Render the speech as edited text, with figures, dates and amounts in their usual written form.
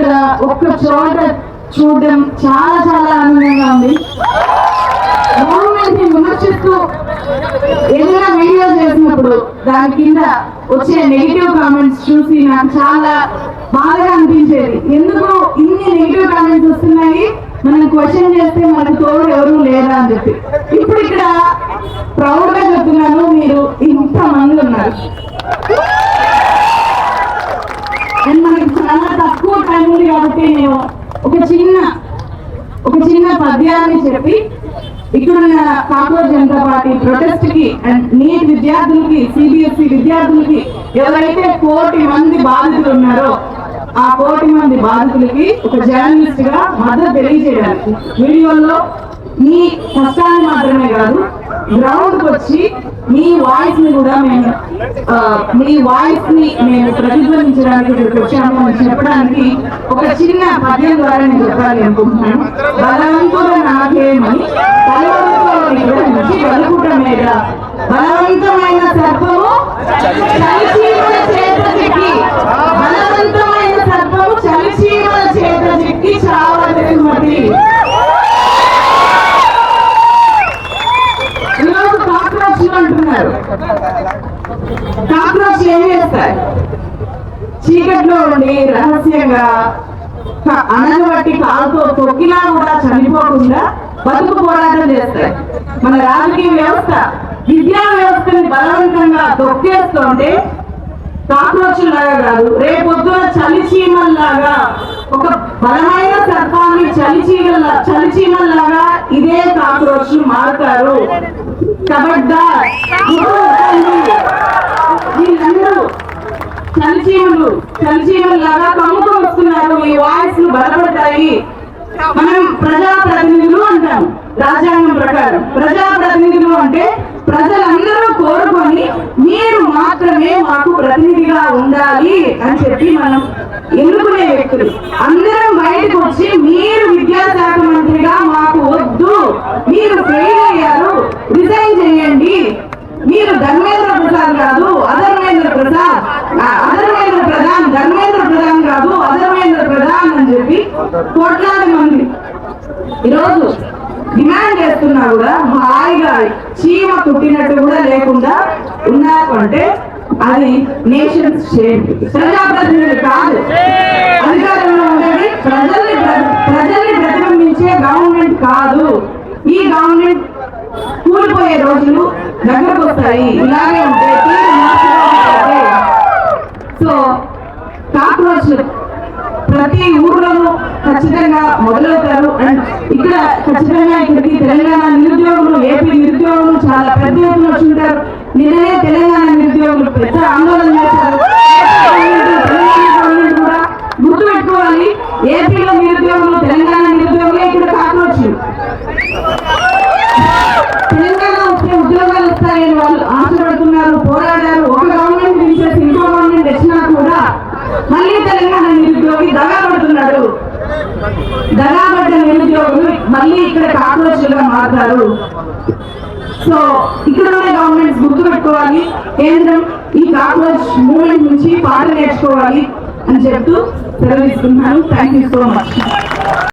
ఇక్కడ ఒక్క చోట చూడడం చాలా చాలా ఆనందంగా ఉంది. గవర్నమెంట్ ని విమర్శిస్తూ ఏదైనా వీడియో చేసినప్పుడు దాని కింద వచ్చే నెగిటివ్ కామెంట్స్ చూసి నాకు చాలా బాధగా అనిపించేది. ఎందుకు ఇన్ని నెగిటివ్ కామెంట్స్ వస్తున్నాయి, మనం క్వశ్చన్ చేస్తే మనకు తోడు ఎవరు లేరా అని చెప్పి. ఇప్పుడు ఇక్కడ ప్రౌడ్ గా చెప్తున్నాను, మీరు ఇంత మంది ఉన్నారు. మనకి చాలా తక్కువ టైం ఉంది కాబట్టి నేను ఒక చిన్న పద్యాన్ని చెప్పి ఇక్కడున్న కాంగ్రెస్ జనతా పార్టీ ప్రొటెస్ట్ కి అండ్ నీట్ విద్యార్థులకి, సిబిఎస్ఈ విద్యార్థులకి, ఎవరైతే 1,00,00,000 మంది బాధితులు ఉన్నారో ఆ 1,00,00,000 మంది బాధితులకి ఒక జర్నలిస్ట్ గా మద్దతు తెలియజేయడానికి వీడియోలో మీ కష్టాన్ని మాత్రమే కాదు, గ్రౌండ్ కి వచ్చి మీ వాయిస్ ని కూడా మేము ప్రతిధ్వనించడానికి ఇక్కడికి వచ్చాము అని చెప్పడానికి ఒక చిన్న పద్యం ద్వారా నేను చెప్పాలి అనుకుంటున్నాను. బలవంతుడు నాకేమని బలకుట మీద బలవంతమైన సర్పము చలిచీమల చేత చిక్కి, బలవంతమైన సర్పము చలిచీమల చేత చిక్కి చావదెమ్మటి. అంటున్నారు కాక్రోచ్ ఏం చేస్తాయి? చీకట్లో ఉండి రహస్యంగా అనగబట్టి కాలుతో తొక్కినా కూడా చనిపోకుండా బతుకు పోరాటం చేస్తాయి. మన రాజకీయ వ్యవస్థ, విద్యా వ్యవస్థని బలవంతంగా తొక్కేస్తుంటే కాక్రోచ్ లాగా కాదు, రేపొద్దున చలిచీమల్లాగా ఒక బలమైన సర్పాన్ని చలిచీమల్లాగా ఇదే కాక్రోచ్ మారుతారు. కబడ్దార్, వీళ్ళందరూ చలిచీమల్లాగా కమ్ముకు వస్తున్నారు. ఈ వాయిస్ బలపడతాయి. మనం ప్రజాప్రతినిధులు అంటాం. రాజ్యాంగం ప్రకారం ప్రజాప్రతినిధులు అంటే ప్రజలందరూ కోరుకొని మీరు మాత్రమే మాకు ప్రతినిధిగా ఉండాలి అని చెప్పి మనం ఎన్నుకునే వ్యక్తులు. అందరం బయటకు వచ్చి మీరు విద్యాశాఖ మంత్రిగా మాకు వద్దు, మీరు ఫెయిల్ అయ్యారు, రిజైన్ చేయండి, మీరు ధర్మేంద్ర ప్రధాన్ కాదు అధర్మేంద్ర ప్రధాన్ కాదు అధర్మేంద్ర ప్రధాన్ అని చెప్పి కోట్లాది మంది ఈరోజు డిమాండ్ చేస్తున్నా కూడా హాయిగా చీమ కుట్టినట్టు కూడా లేకుండా ఉన్నారు అంటే అది నేషన్ స్టేట్. ప్రజాప్రతినిధులు కాదు, అధికారంలో ఉండేది ప్రజల్ని ప్రతిబింబించే గవర్నమెంట్ కాదు. ఈ గవర్నమెంట్ కూలిపోయే రోజులు దగ్గరకు వస్తాయి. ఇలాగే ఉంటే సో కాక్రోచ్ ప్రతి ఊర్లోనూ ఖచ్చితంగా మొదలవుతారు. అండ్ ఇక్కడ ఖచ్చితంగా ఇక్కడికి తెలంగాణ నిరుద్యోగులు, ఏపీ నిరుద్యోగులు చాలా పెద్ద ఎత్తున వచ్చుంటారు. నిన్ననే తెలంగాణ నిరుద్యోగులు పెద్ద ఆందోళన చేశారు. కూడా గుర్తు పెట్టుకోవాలి, ఏపీలో నిరుద్యోగులు తెలంగాణ నిరుద్యోగులే ఇక్కడ కాక్రోచ్. తెలంగాణ వస్తే ఉద్యోగాలు వస్తాయని వాళ్ళు ఆశపడుతున్నారు, పోరాడారు. ఒక గవర్నమెంట్ తీసేసి ఇంకో గవర్నమెంట్ వచ్చినా కూడా మళ్ళీ తెలంగాణ నిరుద్యోగి దగాపడుతున్నాడు. దగాపడ్డ నిరుద్యోగులు మళ్ళీ ఇక్కడ కాక్రోచ్లుగా మారుతారు. సో ఇక్కడ ఉన్న గవర్నమెంట్స్ గుర్తు పెట్టుకోవాలి, కేంద్రం ఈ కాక్రోచ్ మూవ్మెంట్ నుంచి పాట నేర్చుకోవాలి అని చెప్తూ సెలవు తీసుకుంటున్నాను. Thank you so much.